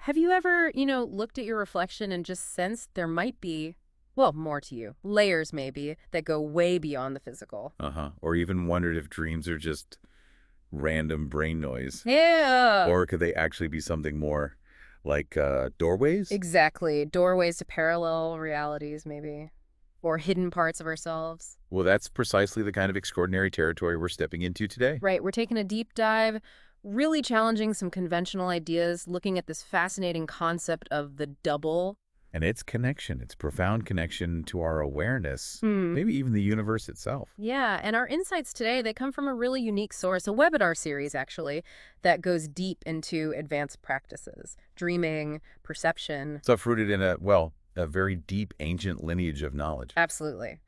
Have you ever, looked at your reflection and just sensed there might be, well, more to you, layers maybe, that go way beyond the physical? Uh-huh. Or even wondered if dreams are just random brain noise. Yeah. Or could they actually be something more like doorways? Exactly. Doorways to parallel realities, maybe. Or hidden parts of ourselves. Well, that's precisely the kind of extraordinary territory we're stepping into today. Right. We're taking a deep dive, really challenging some conventional ideas, looking at this fascinating concept of the double. And its connection, its profound connection to our awareness, Hmm. maybe even the universe itself. Yeah, and our insights today, they come from a really unique source, a webinar series, actually, that goes deep into advanced practices, dreaming, perception. Stuff rooted in a very deep ancient lineage of knowledge. Absolutely.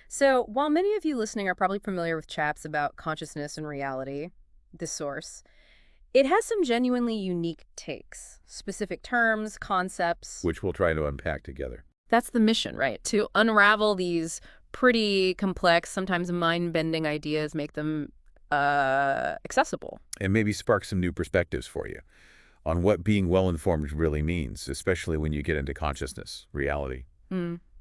So, while many of you listening are probably familiar with chaps about consciousness and reality, the source, it has some genuinely unique takes, specific terms, concepts. Which we'll try to unpack together. That's the mission, right? To unravel these pretty complex, sometimes mind-bending ideas, make them accessible. And maybe spark some new perspectives for you on what being well-informed really means, especially when you get into consciousness, reality,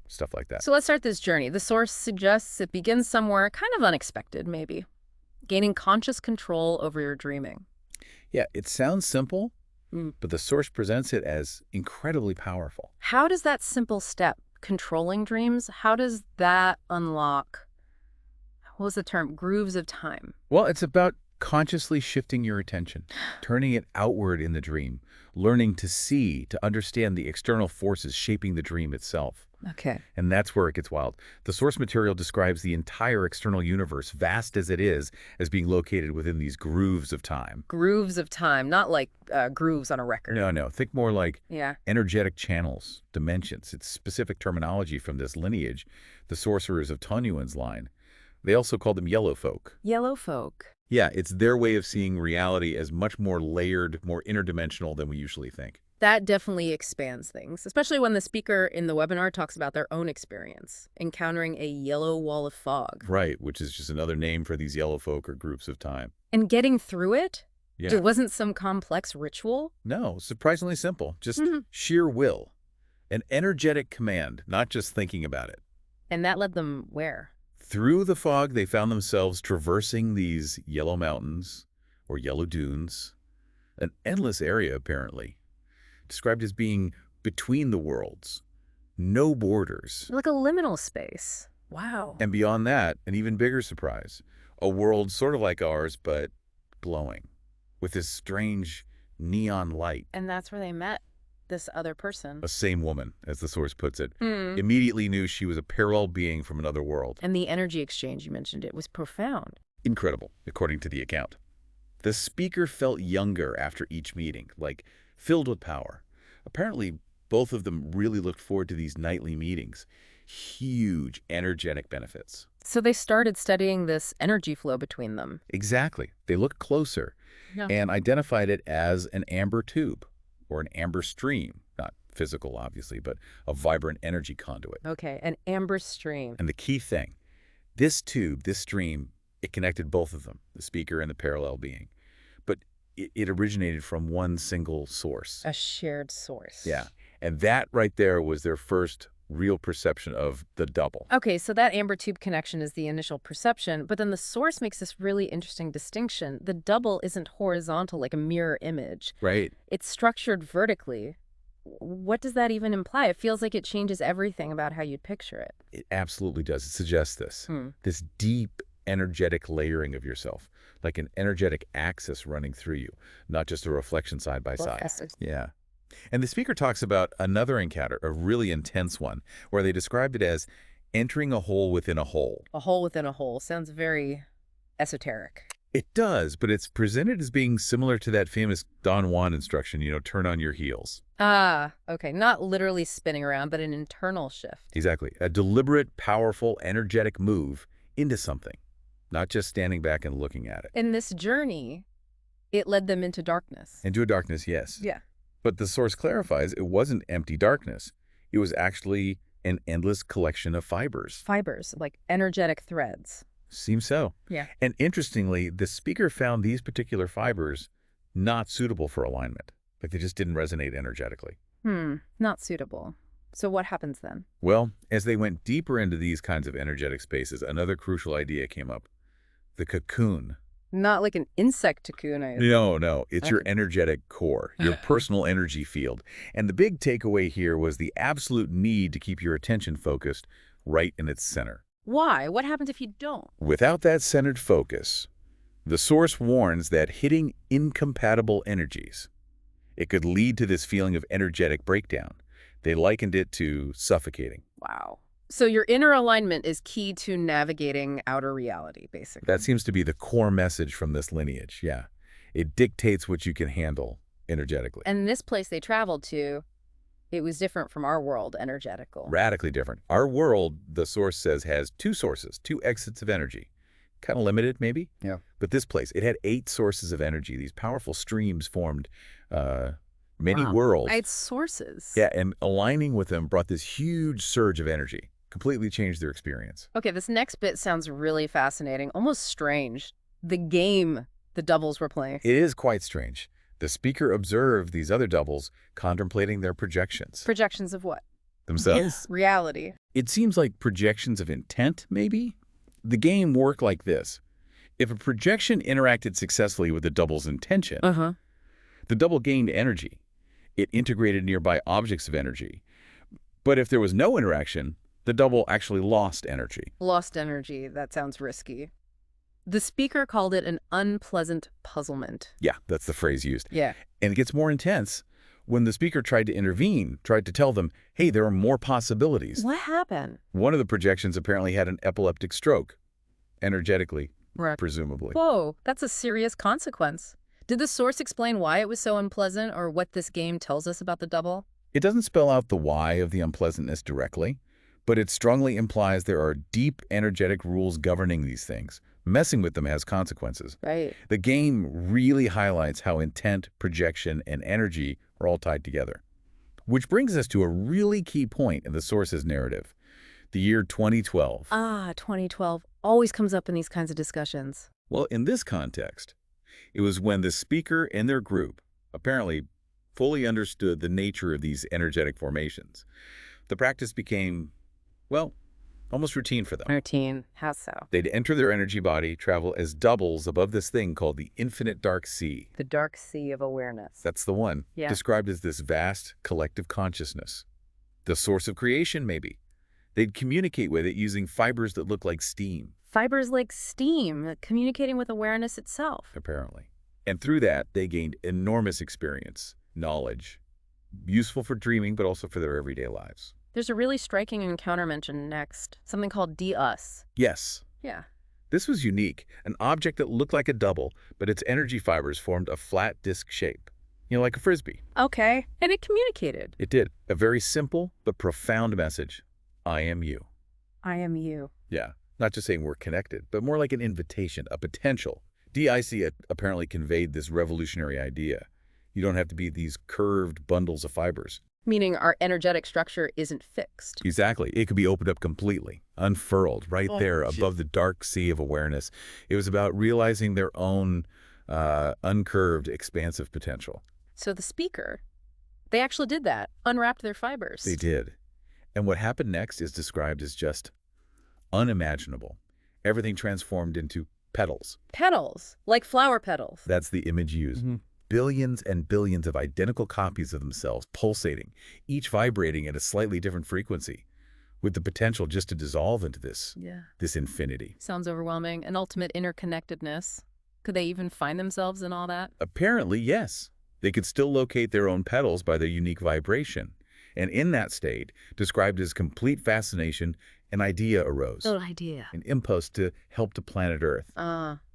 stuff like that. So let's start this journey. The source suggests it begins somewhere kind of unexpected, maybe. Gaining conscious control over your dreaming. Yeah, it sounds simple, but the source presents it as incredibly powerful. How does that simple step, controlling dreams, how does that unlock, what was the term, grooves of time? Well, it's about consciously shifting your attention, turning it outward in the dream, learning to see, to understand the external forces shaping the dream itself. Okay. And that's where it gets wild. The source material describes the entire external universe, vast as it is, as being located within these grooves of time. Grooves of time, not like grooves on a record. No. Think more like Yeah. energetic channels, dimensions. It's specific terminology from this lineage, the sorcerers of Tunyuan's line. They also call them yellow folk. Yellow folk. Yeah, it's their way of seeing reality as much more layered, more interdimensional than we usually think. That definitely expands things, especially when the speaker in the webinar talks about their own experience, encountering a yellow wall of fog. Right, which is just another name for these yellow folk or groups of time. And getting through it? Yeah. It wasn't some complex ritual? No, surprisingly simple. Just Mhm. sheer will. An energetic command, not just thinking about it. And that led them where? Through the fog, they found themselves traversing these yellow mountains or yellow dunes, an endless area apparently, described as being between the worlds, no borders. Like a liminal space. Wow. And beyond that, an even bigger surprise, a world sort of like ours, but glowing, with this strange neon light. And that's where they met this other person. A same woman, as the source puts it, Hmm. immediately knew she was a parallel being from another world. And the energy exchange, you mentioned it, was profound. Incredible, according to the account. The speaker felt younger after each meeting, like filled with power. Apparently, both of them really looked forward to these nightly meetings. Huge energetic benefits. So they started studying this energy flow between them. Exactly. They looked closer and identified it as an amber tube or an amber stream. Not physical, obviously, but a vibrant energy conduit. Okay, an amber stream. And the key thing, this tube, this stream, it connected both of them, the speaker and the parallel being. But it originated from one single source. A shared source. Yeah. And that right there was their first real perception of the double. Okay, so that amber tube connection is the initial perception, but then the source makes this really interesting distinction. The double isn't horizontal like a mirror image. Right. It's structured vertically. What does that even imply? It feels like it changes everything about how you'd picture it. It absolutely does. It suggests this. This deep, energetic layering of yourself, like an energetic axis running through you, not just a reflection side by side. Yeah. And the speaker talks about another encounter, a really intense one, where they described it as entering a hole within a hole. A hole within a hole. Sounds very esoteric. It does, but it's presented as being similar to that famous Don Juan instruction, turn on your heels. Ah, okay. Not literally spinning around, but an internal shift. Exactly. A deliberate, powerful, energetic move into something, not just standing back and looking at it. In this journey, it led them into darkness. Into a darkness, yes. Yeah. But the source clarifies it wasn't empty darkness. It was actually an endless collection of fibers. Fibers, like energetic threads. Seems so. Yeah. And interestingly, the speaker found these particular fibers not suitable for alignment. Like they just didn't resonate energetically. Not suitable. So what happens then? Well, as they went deeper into these kinds of energetic spaces, another crucial idea came up. The cocoon. Not like an insect cocoon, I assume. No. It's your energetic core, your personal energy field. And the big takeaway here was the absolute need to keep your attention focused right in its center. Why? What happens if you don't? Without that centered focus, the source warns that hitting incompatible energies, it could lead to this feeling of energetic breakdown. They likened it to suffocating. Wow. So your inner alignment is key to navigating outer reality, basically. That seems to be the core message from this lineage, yeah. It dictates what you can handle energetically. And this place they traveled to, it was different from our world, energetical. Radically different. Our world, the source says, has two sources, two exits of energy. Kind of limited, maybe? Yeah. But this place, it had 8 sources of energy. These powerful streams formed many worlds. 8 sources. Yeah, and aligning with them brought this huge surge of energy. Completely changed their experience. Okay, this next bit sounds really fascinating, almost strange. The game the doubles were playing. It is quite strange. The speaker observed these other doubles contemplating their projections. Projections of what? Themselves. Reality. It seems like projections of intent, maybe? The game worked like this. If a projection interacted successfully with the double's intention, the double gained energy. It integrated nearby objects of energy. But if there was no interaction, the double actually lost energy. Lost energy. That sounds risky. The speaker called it an unpleasant puzzlement. Yeah, that's the phrase used. Yeah. And it gets more intense when the speaker tried to intervene, tried to tell them, hey, there are more possibilities. What happened? One of the projections apparently had an epileptic stroke, energetically, presumably. Whoa, that's a serious consequence. Did the source explain why it was so unpleasant or what this game tells us about the double? It doesn't spell out the why of the unpleasantness directly, but it strongly implies there are deep energetic rules governing these things. Messing with them has consequences. Right. The game really highlights how intent, projection, and energy are all tied together. Which brings us to a really key point in the source's narrative, the year 2012. 2012 always comes up in these kinds of discussions. Well, in this context, it was when the speaker and their group apparently fully understood the nature of these energetic formations. The practice became, well, almost routine for them. Routine. How so? They'd enter their energy body, travel as doubles above this thing called the infinite dark sea. The dark sea of awareness. That's the one. Yeah. Described as this vast collective consciousness. The source of creation, maybe. They'd communicate with it using fibers that look like steam. Fibers like steam, communicating with awareness itself. Apparently. And through that, they gained enormous experience, knowledge, useful for dreaming, but also for their everyday lives. There's a really striking encounter mentioned next, something called D-Us. Yes. Yeah. This was unique, an object that looked like a double, but its energy fibers formed a flat disc shape. You know, like a frisbee. Okay. And it communicated. It did. A very simple but profound message. I am you. I am you. Yeah. Not just saying we're connected, but more like an invitation, a potential. DIC apparently conveyed this revolutionary idea. You don't have to be these curved bundles of fibers. Meaning our energetic structure isn't fixed. Exactly. It could be opened up completely, unfurled, right there above the dark sea of awareness. It was about realizing their own uncurved, expansive potential. So the speaker, they actually did that, unwrapped their fibers. They did. And what happened next is described as just unimaginable. Everything transformed into petals. Petals, like flower petals. That's the image used. Billions and billions of identical copies of themselves pulsating, each vibrating at a slightly different frequency, with the potential just to dissolve into this infinity. Sounds overwhelming. An ultimate interconnectedness. Could they even find themselves in all that? Apparently, yes. They could still locate their own petals by their unique vibration. And in that state, described as complete fascination, an idea arose. An idea. An impulse to help the planet Earth.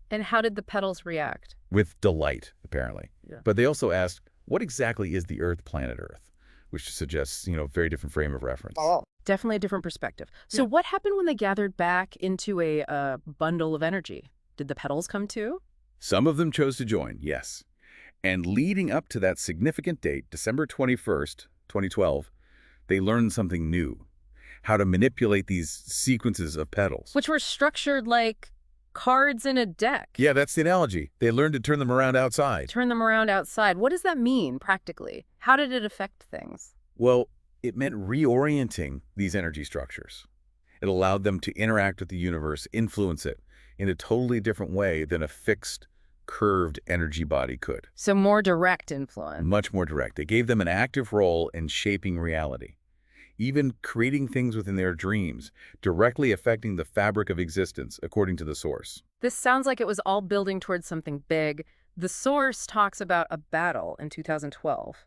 And how did the petals react? With delight, apparently. Yeah. But they also asked, what exactly is the Earth, planet Earth? Which suggests, very different frame of reference. Definitely a different perspective. So what happened when they gathered back into a bundle of energy? Did the petals come too? Some of them chose to join, yes. And leading up to that significant date, December 21st, 2012, they learned something new. How to manipulate these sequences of petals. Which were structured like cards in a deck. Yeah, that's the analogy. They learned to turn them around outside. Turn them around outside. What does that mean, practically? How did it affect things? Well, it meant reorienting these energy structures. It allowed them to interact with the universe, influence it in a totally different way than a fixed, curved energy body could. So more direct influence. Much more direct. It gave them an active role in shaping reality, even creating things within their dreams, directly affecting the fabric of existence, according to the source. This sounds like it was all building towards something big. The source talks about a battle in 2012.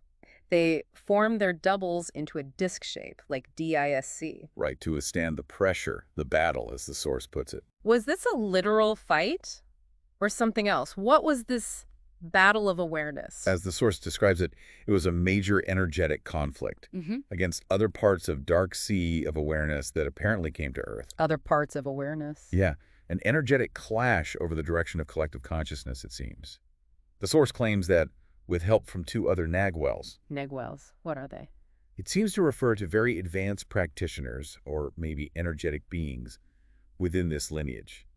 They formed their doubles into a disc shape, like DISC. Right, to withstand the pressure, the battle, as the source puts it. Was this a literal fight or something else? What was this battle of awareness? As the source describes it, it was a major energetic conflict against other parts of dark sea of awareness that apparently came to Earth. Other parts of awareness. Yeah, an energetic clash over the direction of collective consciousness, it seems. The source claims that with help from two other Naguals. Naguals, what are they? It seems to refer to very advanced practitioners, or maybe energetic beings, within this lineage.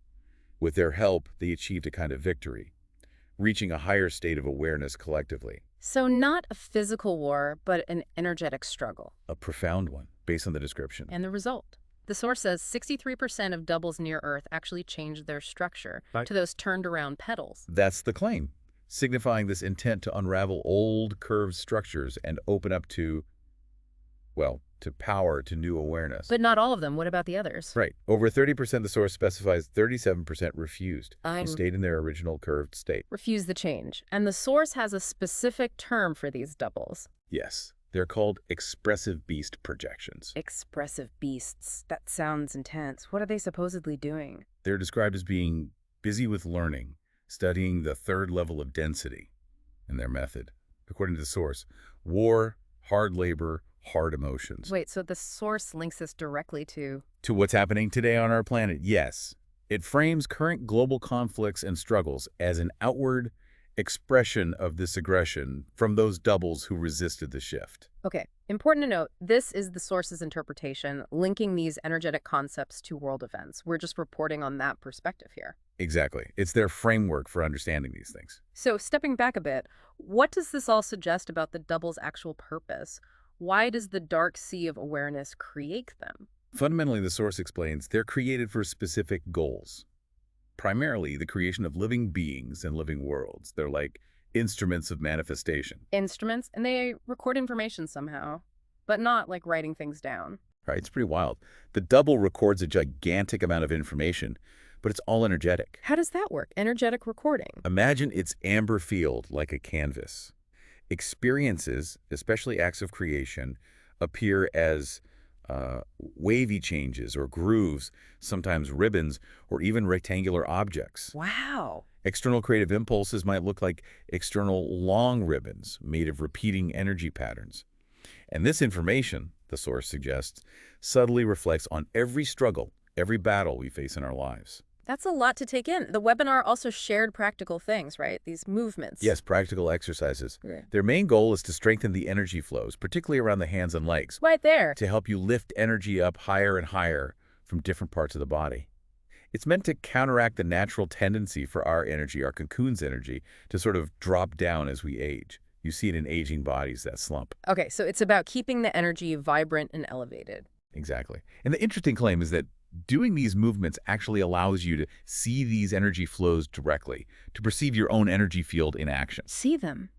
With their help, they achieved a kind of victory, reaching a higher state of awareness collectively. So not a physical war, but an energetic struggle. A profound one, based on the description. And the result? The source says 63% of doubles near Earth actually changed their structure to those turned-around petals. That's the claim, signifying this intent to unravel old curved structures and open up to, well, to power, to new awareness. But not all of them. What about the others? Right. Over 30%, the source specifies 37% refused and stayed in their original curved state. Refuse the change. And the source has a specific term for these doubles. Yes. They're called expressive beast projections. Expressive beasts. That sounds intense. What are they supposedly doing? They're described as being busy with learning, studying the third level of density in their method. According to the source, war, hard labor, hard emotions. Wait, so the source links this directly to what's happening today on our planet? Yes. It frames current global conflicts and struggles as an outward expression of this aggression from those doubles who resisted the shift. Okay, important to note, this is the source's interpretation, linking these energetic concepts to world events. We're just reporting on that perspective here. Exactly. It's their framework for understanding these things. So stepping back a bit, what does this all suggest about the double's actual purpose? Why does the dark sea of awareness create them? Fundamentally, the source explains they're created for specific goals. Primarily, the creation of living beings and living worlds. They're like instruments of manifestation. Instruments? And they record information somehow, but not like writing things down. Right, it's pretty wild. The double records a gigantic amount of information, but it's all energetic. How does that work? Energetic recording? Imagine its amber field like a canvas. Experiences, especially acts of creation, appear as wavy changes or grooves, sometimes ribbons, or even rectangular objects. Wow. External creative impulses might look like external long ribbons made of repeating energy patterns. And this information, the source suggests, subtly reflects on every struggle, every battle we face in our lives. That's a lot to take in. The webinar also shared practical things, right? These movements. Yes, practical exercises. Okay. Their main goal is to strengthen the energy flows, particularly around the hands and legs. Right there. To help you lift energy up higher and higher from different parts of the body. It's meant to counteract the natural tendency for our energy, our cocoon's energy, to sort of drop down as we age. You see it in aging bodies, that slump. Okay, so it's about keeping the energy vibrant and elevated. Exactly. And the interesting claim is that doing these movements actually allows you to see these energy flows directly, to perceive your own energy field in action. See them.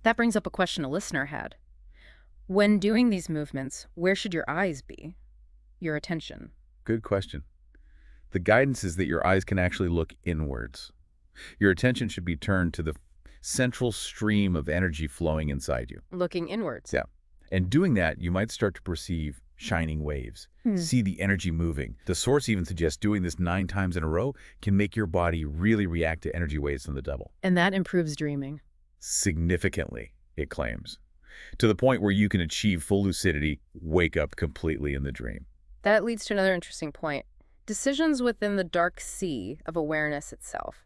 That brings up a question a listener had. When doing these movements, where should your eyes be? Your attention? Good question. The guidance is that your eyes can actually look inwards. Your attention should be turned to the central stream of energy flowing inside you. Looking inwards. Yeah. And doing that, you might start to perceive shining waves, see the energy moving. The source even suggests doing this 9 times in a row can make your body really react to energy waves from the double. And that improves dreaming. Significantly, it claims. To the point where you can achieve full lucidity, wake up completely in the dream. That leads to another interesting point. Decisions within the dark sea of awareness itself.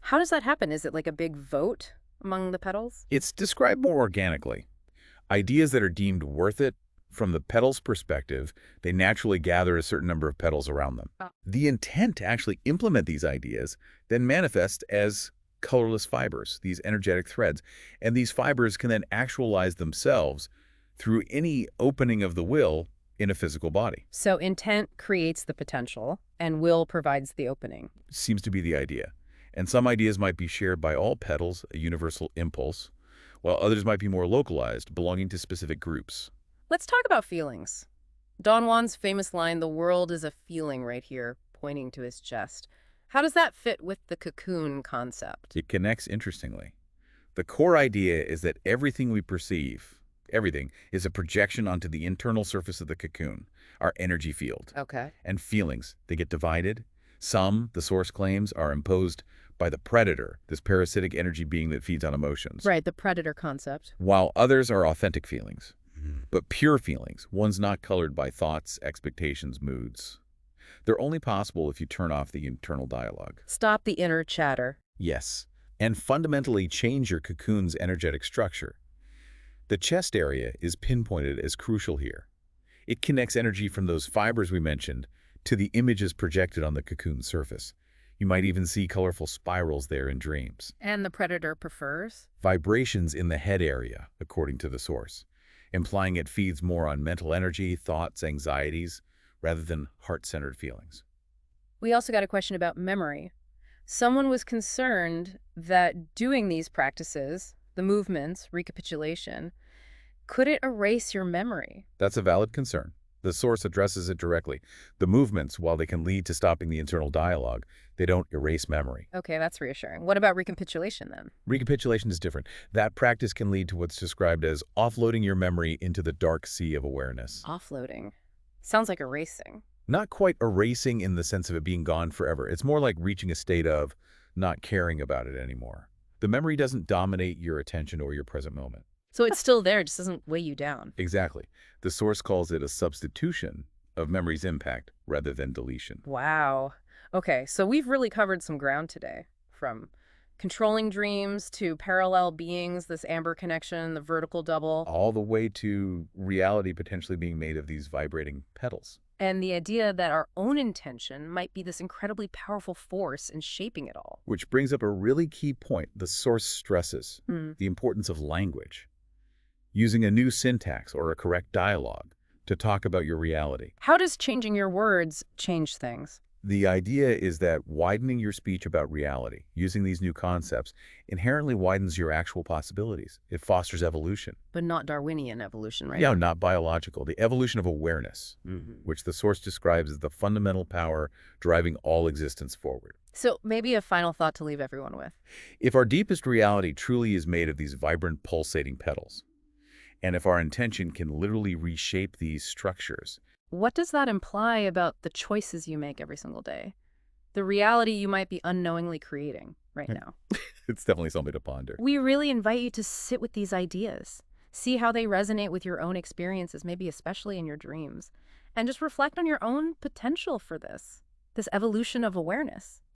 How does that happen? Is it like a big vote among the petals? It's described more organically. Ideas that are deemed worth it From the petal's perspective, they naturally gather a certain number of petals around them. Oh. The intent to actually implement these ideas then manifests as colorless fibers, these energetic threads. And these fibers can then actualize themselves through any opening of the will in a physical body. So intent creates the potential, and will provides the opening. Seems to be the idea. And some ideas might be shared by all petals, a universal impulse, while others might be more localized, belonging to specific groups. Let's talk about feelings. Don Juan's famous line, "The world is a feeling," right here, pointing to his chest. How does that fit with the cocoon concept? It connects interestingly. The core idea is that everything we perceive, everything, is a projection onto the internal surface of the cocoon, our energy field. Okay. And feelings, they get divided. Some, the source claims, are imposed by the predator, this parasitic energy being that feeds on emotions. Right, the predator concept. While others are authentic feelings, but pure feelings, ones not colored by thoughts, expectations, moods. They're only possible if you turn off the internal dialogue. Stop the inner chatter. Yes, and fundamentally change your cocoon's energetic structure. The chest area is pinpointed as crucial here. It connects energy from those fibers we mentioned to the images projected on the cocoon surface. You might even see colorful spirals there in dreams. And the predator prefers? Vibrations in the head area, according to the source, implying it feeds more on mental energy, thoughts, anxieties, rather than heart-centered feelings. We also got a question about memory. Someone was concerned that doing these practices, the movements, recapitulation, could it erase your memory? That's a valid concern. The source addresses it directly. The movements, while they can lead to stopping the internal dialogue, they don't erase memory. Okay, that's reassuring. What about recapitulation then? Recapitulation is different. That practice can lead to what's described as offloading your memory into the dark sea of awareness. Offloading. Sounds like erasing. Not quite erasing in the sense of it being gone forever. It's more like reaching a state of not caring about it anymore. The memory doesn't dominate your attention or your present moment. So it's still there, it just doesn't weigh you down. Exactly. The source calls it a substitution of memory's impact rather than deletion. Wow. Okay, so we've really covered some ground today, from controlling dreams to parallel beings, this amber connection, the vertical double. All the way to reality potentially being made of these vibrating petals. And the idea that our own intention might be this incredibly powerful force in shaping it all. Which brings up a really key point. The source stresses the importance of language. Using a new syntax or a correct dialogue to talk about your reality. How does changing your words change things? The idea is that widening your speech about reality, using these new concepts, inherently widens your actual possibilities. It fosters evolution. But not Darwinian evolution, right? Yeah, not biological. The evolution of awareness, which the source describes as the fundamental power driving all existence forward. So maybe a final thought to leave everyone with. If our deepest reality truly is made of these vibrant, pulsating petals, and if our intention can literally reshape these structures, what does that imply about the choices you make every single day? The reality you might be unknowingly creating right now. It's definitely something to ponder. We really invite you to sit with these ideas, see how they resonate with your own experiences, maybe especially in your dreams, and just reflect on your own potential for this evolution of awareness.